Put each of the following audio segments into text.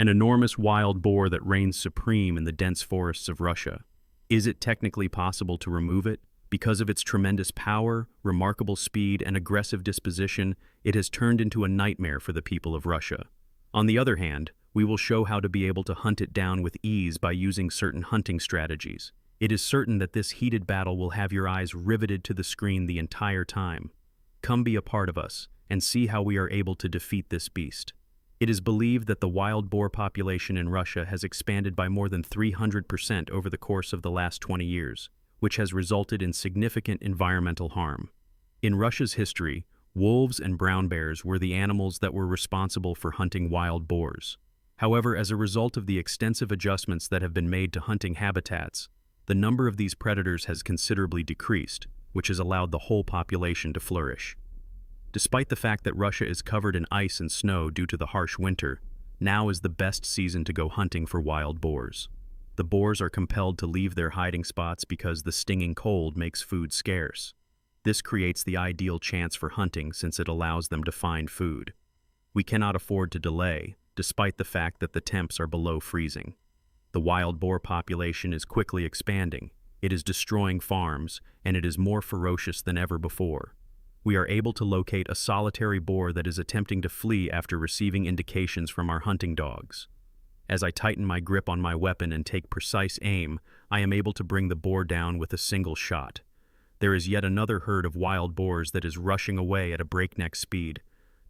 an enormous wild boar that reigns supreme in the dense forests of Russia. Is it technically possible to remove it? Because of its tremendous power, remarkable speed, and aggressive disposition, it has turned into a nightmare for the people of Russia. On the other hand, we will show how to be able to hunt it down with ease by using certain hunting strategies. It is certain that this heated battle will have your eyes riveted to the screen the entire time. Come be a part of us, and see how we are able to defeat this beast. It is believed that the wild boar population in Russia has expanded by more than 300% over the course of the last 20 years, which has resulted in significant environmental harm. In Russia's history, wolves and brown bears were the animals that were responsible for hunting wild boars. However, as a result of the extensive adjustments that have been made to hunting habitats, the number of these predators has considerably decreased, which has allowed the whole population to flourish. Despite the fact that Russia is covered in ice and snow due to the harsh winter, now is the best season to go hunting for wild boars. The boars are compelled to leave their hiding spots because the stinging cold makes food scarce. This creates the ideal chance for hunting since it allows them to find food. We cannot afford to delay, despite the fact that the temps are below freezing. The wild boar population is quickly expanding, it is destroying farms, and it is more ferocious than ever before. We are able to locate a solitary boar that is attempting to flee after receiving indications from our hunting dogs. As I tighten my grip on my weapon and take precise aim, I am able to bring the boar down with a single shot. There is yet another herd of wild boars that is rushing away at a breakneck speed.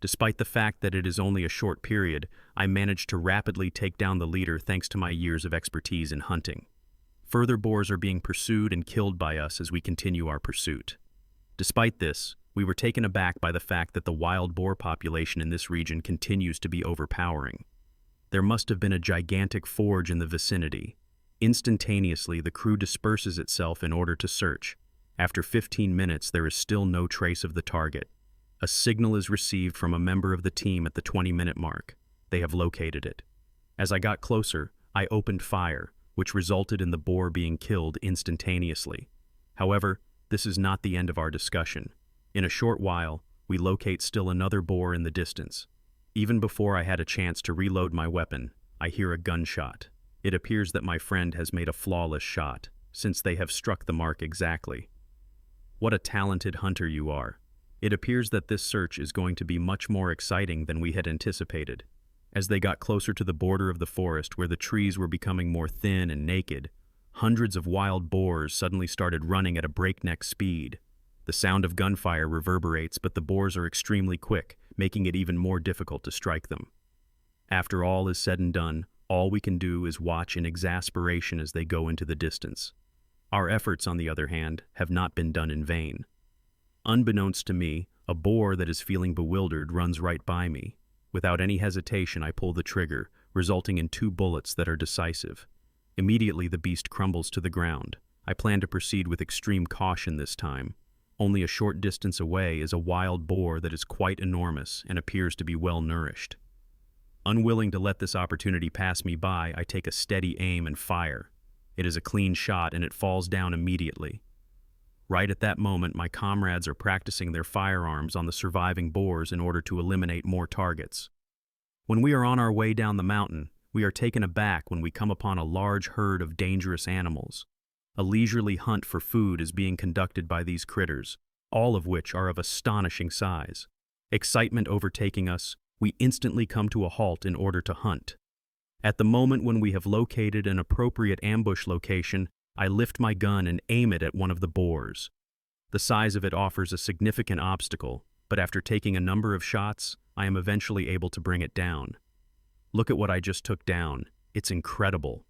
Despite the fact that it is only a short period, I managed to rapidly take down the leader thanks to my years of expertise in hunting. Further boars are being pursued and killed by us as we continue our pursuit. Despite this, we were taken aback by the fact that the wild boar population in this region continues to be overpowering. There must have been a gigantic forge in the vicinity. Instantaneously, the crew disperses itself in order to search. After 15 minutes, there is still no trace of the target. A signal is received from a member of the team at the 20-minute mark. They have located it. As I got closer, I opened fire, which resulted in the boar being killed instantaneously. However, this is not the end of our discussion. In a short while, we locate still another boar in the distance. Even before I had a chance to reload my weapon, I hear a gunshot. It appears that my friend has made a flawless shot, since they have struck the mark exactly. What a talented hunter you are. It appears that this search is going to be much more exciting than we had anticipated. As they got closer to the border of the forest where the trees were becoming more thin and naked, hundreds of wild boars suddenly started running at a breakneck speed. The sound of gunfire reverberates, but the boars are extremely quick, making it even more difficult to strike them. After all is said and done, all we can do is watch in exasperation as they go into the distance. Our efforts, on the other hand, have not been done in vain. Unbeknownst to me, a boar that is feeling bewildered runs right by me. Without any hesitation, I pull the trigger, resulting in 2 bullets that are decisive. Immediately, the beast crumbles to the ground. I plan to proceed with extreme caution this time. Only a short distance away is a wild boar that is quite enormous and appears to be well nourished. Unwilling to let this opportunity pass me by, I take a steady aim and fire. It is a clean shot and it falls down immediately. Right at that moment, my comrades are practicing their firearms on the surviving boars in order to eliminate more targets. When we are on our way down the mountain, we are taken aback when we come upon a large herd of dangerous animals. A leisurely hunt for food is being conducted by these critters, all of which are of astonishing size. Excitement overtaking us, we instantly come to a halt in order to hunt. At the moment when we have located an appropriate ambush location, I lift my gun and aim it at one of the boars. The size of it offers a significant obstacle, but after taking a number of shots, I am eventually able to bring it down. Look at what I just took down. It's incredible.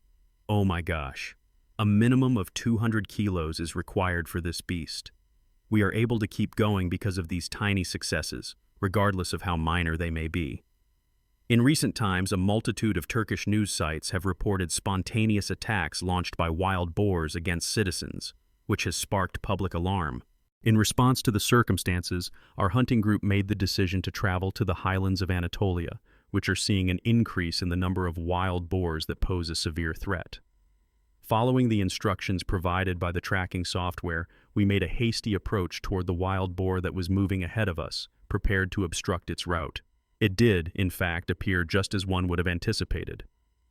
Oh my gosh. A minimum of 200 kilos is required for this beast. We are able to keep going because of these tiny successes, regardless of how minor they may be. In recent times, a multitude of Turkish news sites have reported spontaneous attacks launched by wild boars against citizens, which has sparked public alarm. In response to the circumstances, our hunting group made the decision to travel to the highlands of Anatolia, which are seeing an increase in the number of wild boars that pose a severe threat. Following the instructions provided by the tracking software, we made a hasty approach toward the wild boar that was moving ahead of us, prepared to obstruct its route. It did, in fact, appear just as one would have anticipated.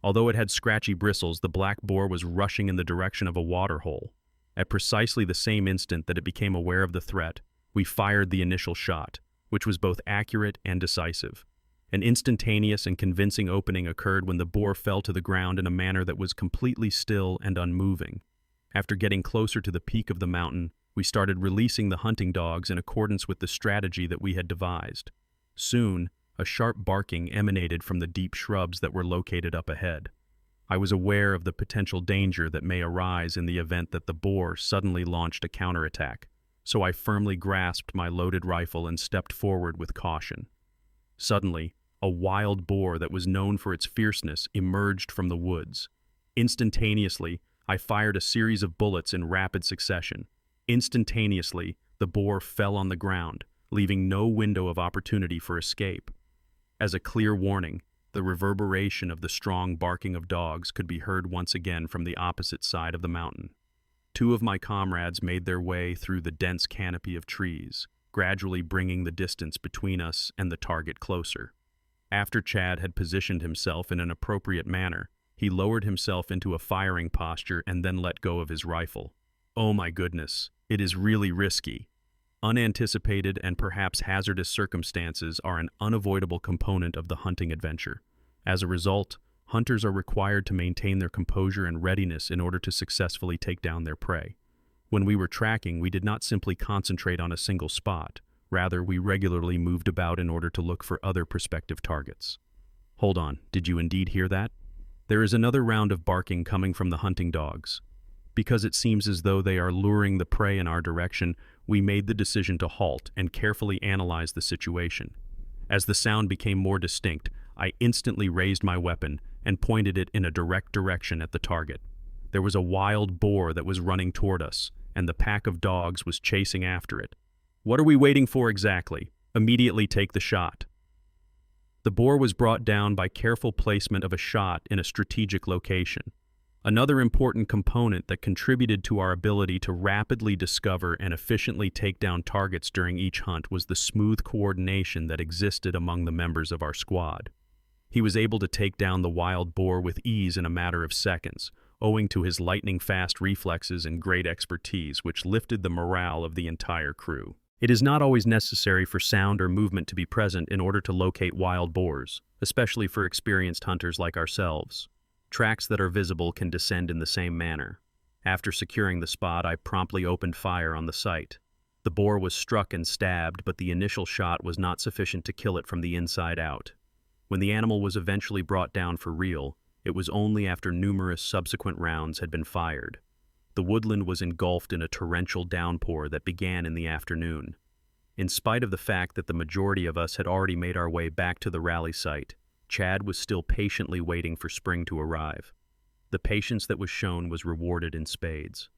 Although it had scratchy bristles, the black boar was rushing in the direction of a water hole. At precisely the same instant that it became aware of the threat, we fired the initial shot, which was both accurate and decisive. An instantaneous and convincing opening occurred when the boar fell to the ground in a manner that was completely still and unmoving. After getting closer to the peak of the mountain, we started releasing the hunting dogs in accordance with the strategy that we had devised. Soon, a sharp barking emanated from the deep shrubs that were located up ahead. I was aware of the potential danger that may arise in the event that the boar suddenly launched a counterattack, so I firmly grasped my loaded rifle and stepped forward with caution. Suddenly, a wild boar that was known for its fierceness emerged from the woods. Instantaneously, I fired a series of bullets in rapid succession. Instantaneously, the boar fell on the ground, leaving no window of opportunity for escape. As a clear warning, the reverberation of the strong barking of dogs could be heard once again from the opposite side of the mountain. Two of my comrades made their way through the dense canopy of trees, gradually bringing the distance between us and the target closer. After Chad had positioned himself in an appropriate manner, he lowered himself into a firing posture and then let go of his rifle. Oh my goodness, it is really risky. Unanticipated and perhaps hazardous circumstances are an unavoidable component of the hunting adventure. As a result, hunters are required to maintain their composure and readiness in order to successfully take down their prey. When we were tracking, we did not simply concentrate on a single spot. Rather, we regularly moved about in order to look for other prospective targets. Hold on, did you indeed hear that? There is another round of barking coming from the hunting dogs. Because it seems as though they are luring the prey in our direction, we made the decision to halt and carefully analyze the situation. As the sound became more distinct, I instantly raised my weapon and pointed it in a direct direction at the target. There was a wild boar that was running toward us, and the pack of dogs was chasing after it. What are we waiting for exactly? Immediately take the shot. The boar was brought down by careful placement of a shot in a strategic location. Another important component that contributed to our ability to rapidly discover and efficiently take down targets during each hunt was the smooth coordination that existed among the members of our squad. He was able to take down the wild boar with ease in a matter of seconds, owing to his lightning-fast reflexes and great expertise, which lifted the morale of the entire crew. It is not always necessary for sound or movement to be present in order to locate wild boars, especially for experienced hunters like ourselves. Tracks that are visible can descend in the same manner. After securing the spot, I promptly opened fire on the site. The boar was struck and stabbed, but the initial shot was not sufficient to kill it from the inside out. When the animal was eventually brought down for real, it was only after numerous subsequent rounds had been fired. The woodland was engulfed in a torrential downpour that began in the afternoon. In spite of the fact that the majority of us had already made our way back to the rally site, Chad was still patiently waiting for spring to arrive. The patience that was shown was rewarded in spades.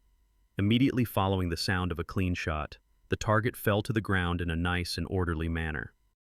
Immediately following the sound of a clean shot, the target fell to the ground in a nice and orderly manner.